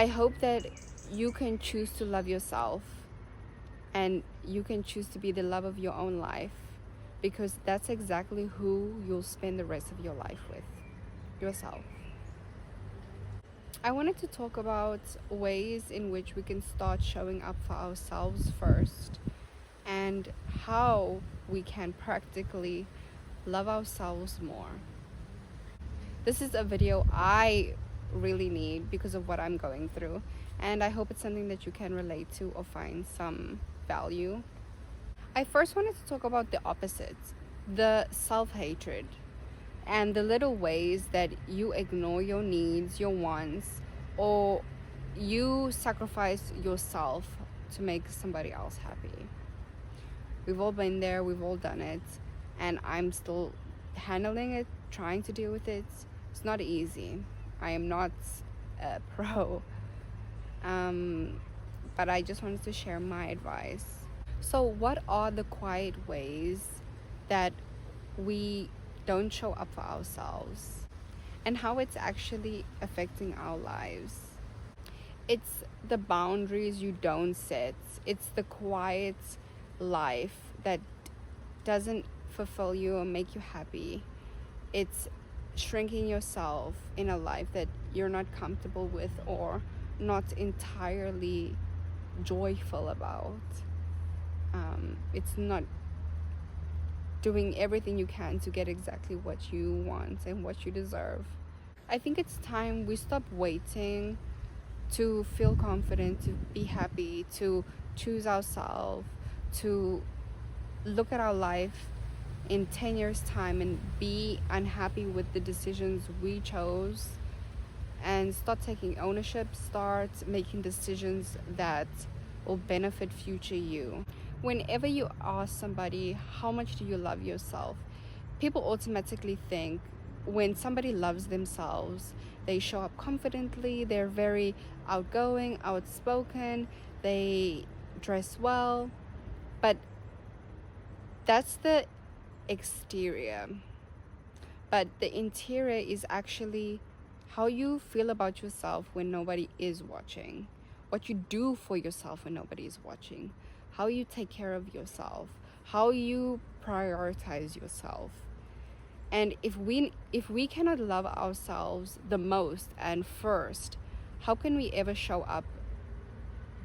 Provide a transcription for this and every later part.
I hope that you can choose to love yourself, and you can choose to be the love of your own life, because that's exactly who you'll spend the rest of your life with, yourself. I wanted to talk about ways in which we can start showing up for ourselves first, and how we can practically love ourselves more. This is a video I really need because of what I'm going through, and I hope it's something that you can relate to or find some value. I first wanted to talk about the opposite, the self-hatred, and the little ways that you ignore your needs, your wants, or you sacrifice yourself to make somebody else happy. We've all been there, we've all done it, and I'm still handling it, trying to deal with it. It's not easy. I am not a pro, but I just wanted to share my advice. So what are the quiet ways that we don't show up for ourselves, and how it's actually affecting our lives? It's the boundaries you don't set. It's the quiet life that doesn't fulfill you or make you happy. It's shrinking yourself in a life that you're not comfortable with or not entirely joyful about. It's not doing everything you can to get exactly what you want and what you deserve. I think it's time we stop waiting to feel confident, to be happy, to choose ourselves, to look at our life in 10 years time and be unhappy with the decisions we chose, and start taking ownership, start making decisions that will benefit future you. Whenever you ask somebody, how much do you love yourself, people automatically think when somebody loves themselves, they show up confidently, they're very outgoing, outspoken, they dress well. But that's the exterior. But the interior is actually how you feel about yourself when nobody is watching, what you do for yourself when nobody is watching, how you take care of yourself, how you prioritize yourself. And if we cannot love ourselves the most and first, how can we ever show up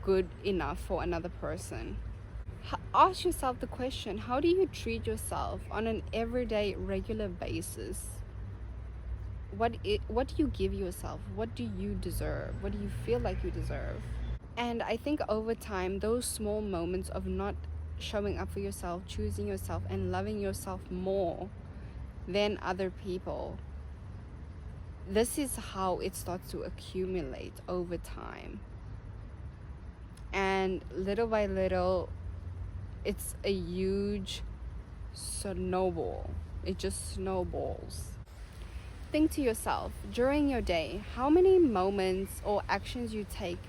good enough for another person? Ask yourself the question, how do you treat yourself on an everyday, regular basis? What do you give yourself? What do you deserve? What do you feel like you deserve? And I think over time, those small moments of not showing up for yourself, choosing yourself, and loving yourself more than other people, this is how it starts to accumulate over time. And little by little, it's a huge snowball. It just snowballs. Think to yourself, during your day, how many moments or actions you take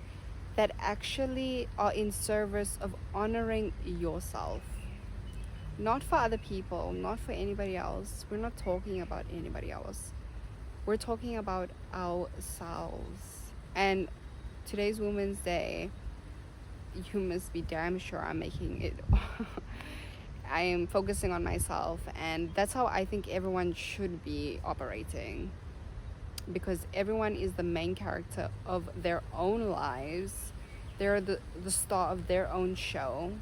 that actually are in service of honoring yourself. Not for other people, not for anybody else. We're not talking about anybody else. We're talking about ourselves. And today's Women's Day, you must be damn sure I'm making it. I am focusing on myself, and that's how I think everyone should be operating, because everyone is the main character of their own lives. They're the star of their own show.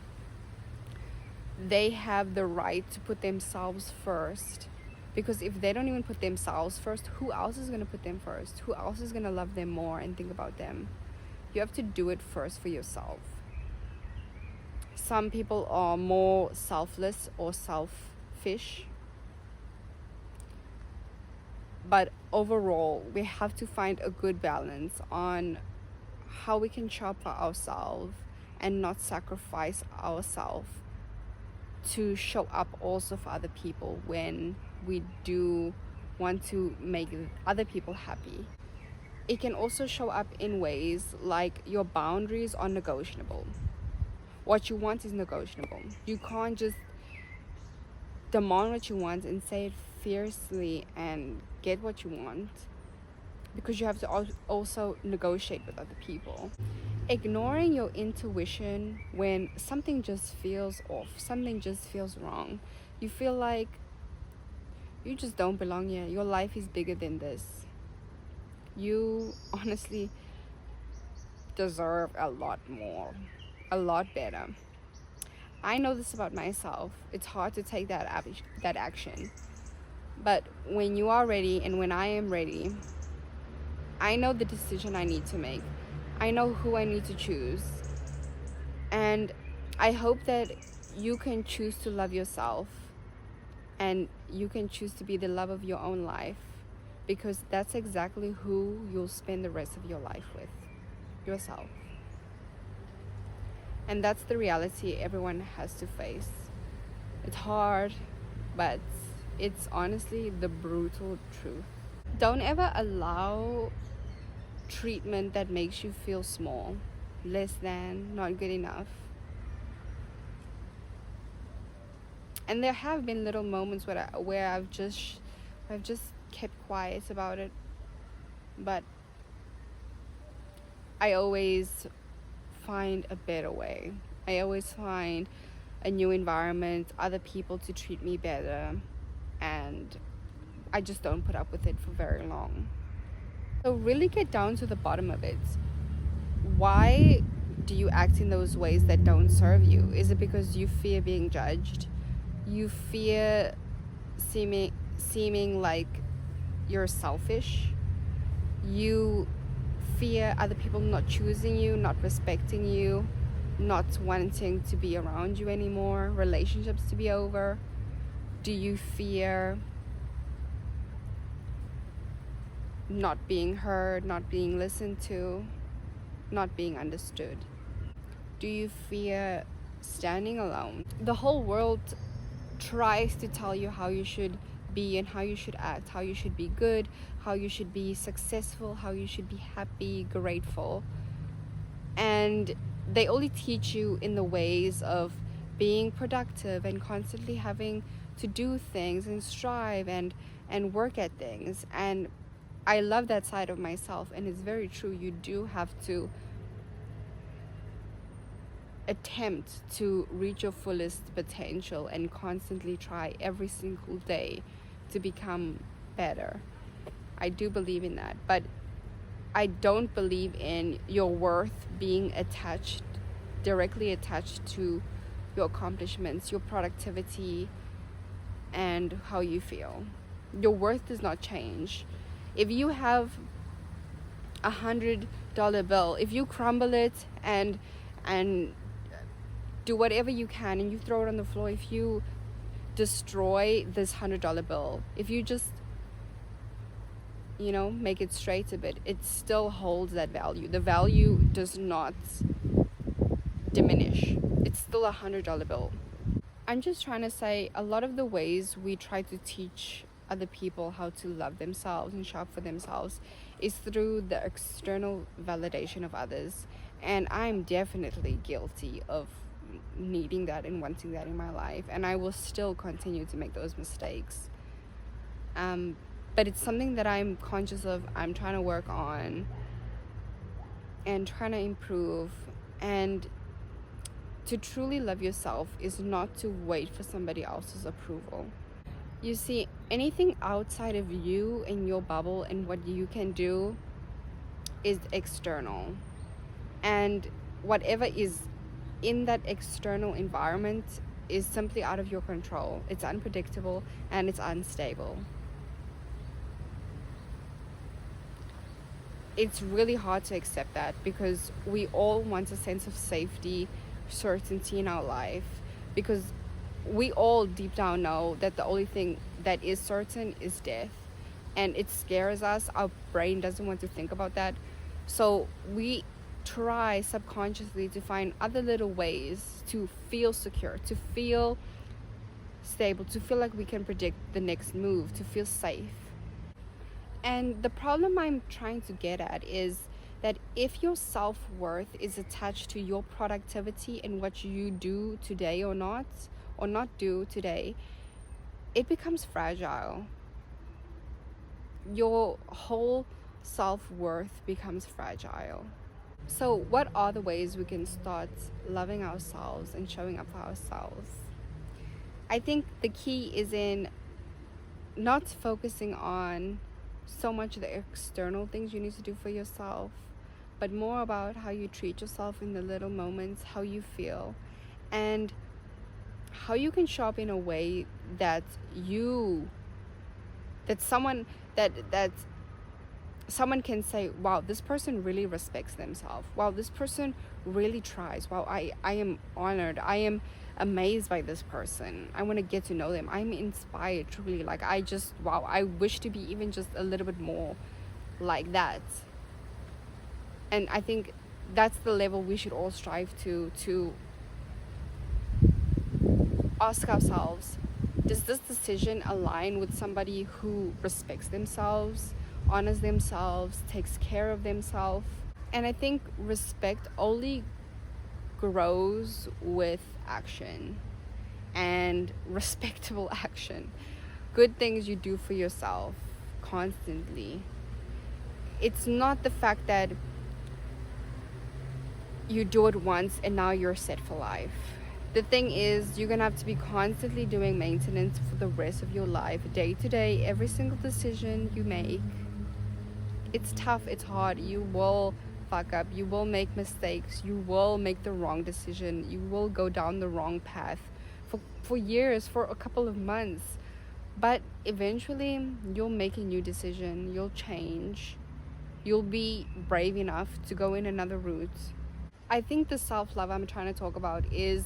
They have the right to put themselves first, because if they don't even put themselves first, who else is going to put them first? Who else is going to love them more and think about them? You have to do it first for yourself. Some people are more selfless or selfish, but overall we have to find a good balance on how we can show up for ourselves and not sacrifice ourselves to show up also for other people when we do want to make other people happy. It can also show up in ways like your boundaries are negotiable. What you want is negotiable. You can't just demand what you want and say it fiercely and get what you want. because you have to also negotiate with other people. Ignoring your intuition when something just feels off, something just feels wrong. You feel like you just don't belong here. Your life is bigger than this. You honestly deserve a lot more, a lot better. I know this about myself. It's hard to take that action. But when you are ready and when I am ready, I know the decision I need to make. I know who I need to choose. And I hope that you can choose to love yourself and you can choose to be the love of your own life, because that's exactly who you'll spend the rest of your life with, yourself. And that's the reality everyone has to face. It's hard, but it's honestly the brutal truth. Don't ever allow treatment that makes you feel small, less than, not good enough. And there have been little moments where I've just kept quiet about it, but I always find a better way. I always find a new environment, other people to treat me better, and I just don't put up with it for very long. So really get down to the bottom of it. Why do you act in those ways that don't serve you? Is it because you fear being judged? You fear seeming like you're selfish? You fear other people not choosing you, not respecting you, not wanting to be around you anymore, relationships to be over? Do you fear not being heard, not being listened to, not being understood? Do you fear standing alone? The whole world tries to tell you how you should be and how you should act, how you should be good, how you should be successful, how you should be happy, grateful. And they only teach you in the ways of being productive and constantly having to do things and strive and work at things. And I love that side of myself, and it's very true. You do have to attempt to reach your fullest potential and constantly try every single day to become better. I do believe in that, but I don't believe in your worth being directly attached to your accomplishments, your productivity, and how you feel. Your worth does not change. If you have $100 bill, if you crumble it and do whatever you can and you throw it on the floor, if you destroy this $100 bill, if you just make it straight a bit, it still holds that value. The value does not diminish. It's still $100 bill. I'm just trying to say, a lot of the ways we try to teach other people how to love themselves and show up for themselves is through the external validation of others. And I'm definitely guilty of needing that and wanting that in my life, and I will still continue to make those mistakes. But it's something that I'm conscious of. I'm trying to work on and trying to improve. And to truly love yourself is not to wait for somebody else's approval. You see, anything outside of you and your bubble and what you can do is external. And whatever is in that external environment is simply out of your control. It's unpredictable and it's unstable. It's really hard to accept that, because we all want a sense of safety, certainty in our life, because we all deep down know that the only thing that is certain is death, and it scares us. Our brain doesn't want to think about that, so we try subconsciously to find other little ways to feel secure, to feel stable, to feel like we can predict the next move, to feel safe. And the problem I'm trying to get at is that if your self-worth is attached to your productivity and what you do today or not do today, it becomes fragile. Your whole self-worth becomes fragile. So what are the ways we can start loving ourselves and showing up for ourselves? I think the key is in not focusing on so much the external things you need to do for yourself, but more about how you treat yourself in the little moments, how you feel, and how you can show up in a way that someone can say, wow, this person really respects themselves. Wow, this person really tries. Wow, I am honored. I am amazed by this person. I want to get to know them. I'm inspired, truly. Like, I wish to be even just a little bit more like that. And I think that's the level we should all strive to ask ourselves, does this decision align with somebody who respects themselves, honors themselves, takes care of themselves? And I think respect only grows with action, and respectable action. Good things you do for yourself constantly. It's not the fact that you do it once and now you're set for life. The thing is, you're gonna have to be constantly doing maintenance for the rest of your life, day to day. Every single decision you make, it's tough, it's hard. You will fuck up, you will make mistakes, you will make the wrong decision, you will go down the wrong path for years, for a couple of months. But eventually you'll make a new decision, you'll change, you'll be brave enough to go in another route. I think the self-love I'm trying to talk about is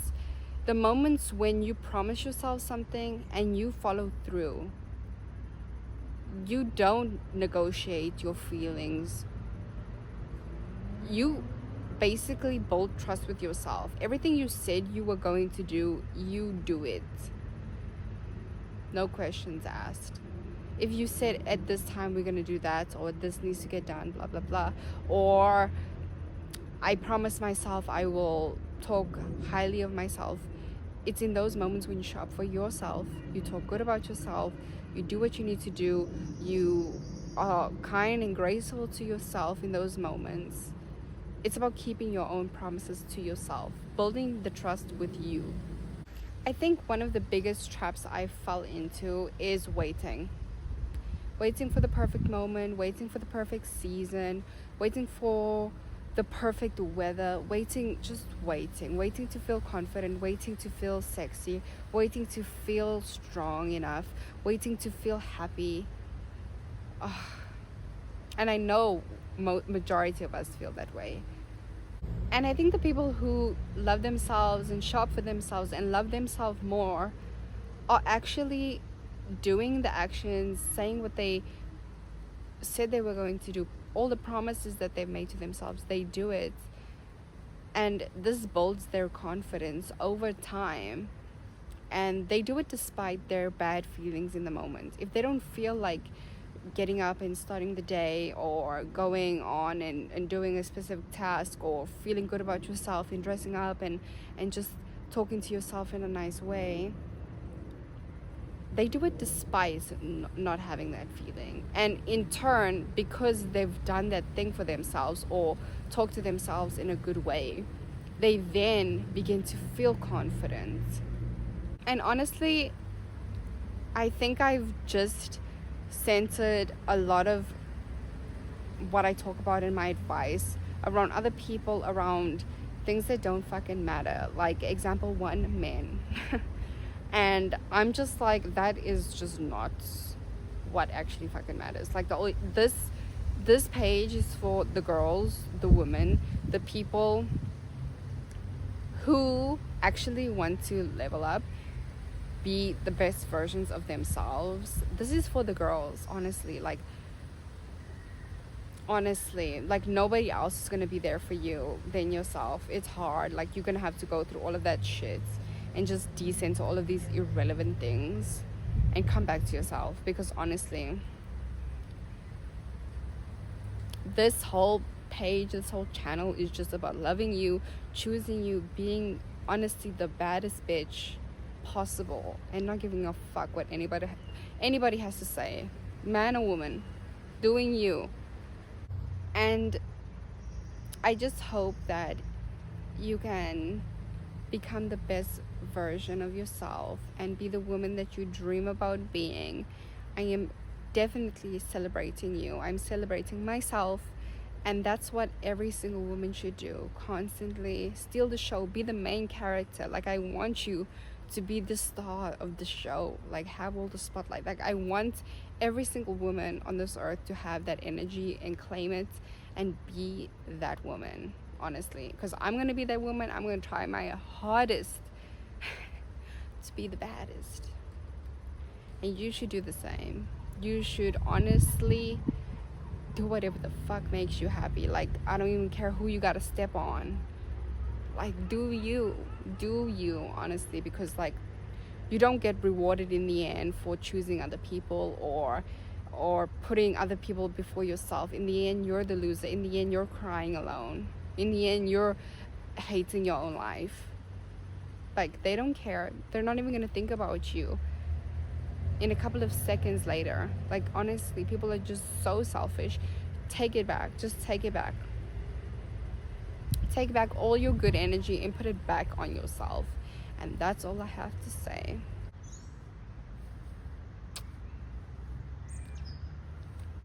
the moments when you promise yourself something and you follow through. You don't negotiate your feelings. You basically build trust with yourself. Everything you said you were going to do, you do it. No questions asked. If you said at this time we're going to do that, or this needs to get done, blah, blah, blah, or I promise myself I will talk highly of myself. It's in those moments when you show up for yourself, you talk good about yourself, you do what you need to do, you are kind and graceful to yourself in those moments. It's about keeping your own promises to yourself, building the trust with you. I think one of the biggest traps I fell into is waiting. Waiting for the perfect moment, waiting for the perfect season, waiting for the perfect weather, waiting to feel confident, waiting to feel sexy, waiting to feel strong enough, waiting to feel happy. And I know majority of us feel that way. And I think the people who love themselves and shop for themselves and love themselves more are actually doing the actions, saying what they said they were going to do. All the promises that they've made to themselves, they do it. And this builds their confidence over time. And they do it despite their bad feelings in the moment. If they don't feel like getting up and starting the day, or going on and doing a specific task, or feeling good about yourself and dressing up and just talking to yourself in a nice way, they do it despite not having that feeling. And in turn, because they've done that thing for themselves or talk to themselves in a good way, they then begin to feel confident. And honestly, I think I've just centered a lot of what I talk about in my advice around other people, around things that don't fucking matter. Like, example one, men. And I'm just like, that is just not what actually fucking matters. Like, this page is for the girls, the women, the people who actually want to level up, be the best versions of themselves. This is for the girls, honestly. Like, nobody else is gonna be there for you than yourself. It's hard. Like, you're gonna have to go through all of that shit and just descend to all of these irrelevant things and come back to yourself. Because honestly, this whole page, this whole channel is just about loving you, choosing you, being honestly the baddest bitch possible, and not giving a fuck what anybody has to say, man or woman, doing you. And I just hope that you can become the best version of yourself and be the woman that you dream about being. I am definitely celebrating you. I'm celebrating myself, and that's what every single woman should do. Constantly steal the show, be the main character. Like, I want you to be the star of the show, like have all the spotlight. Like, I want every single woman on this earth to have that energy and claim it and be that woman, honestly, because I'm gonna be that woman. I'm gonna try my hardest to be the baddest, and you should do the same. You should honestly do whatever the fuck makes you happy. Like, I don't even care who you gotta step on. Like, do you, honestly, because like, you don't get rewarded in the end for choosing other people or putting other people before yourself. In the end, you're the loser. In the end, you're crying alone. In the end, you're hating your own life. Like, they don't care. They're not even gonna think about you in a couple of seconds later. Like, honestly, people are just so selfish. Take it back. Just take it back. Take back all your good energy and put it back on yourself. And that's all I have to say.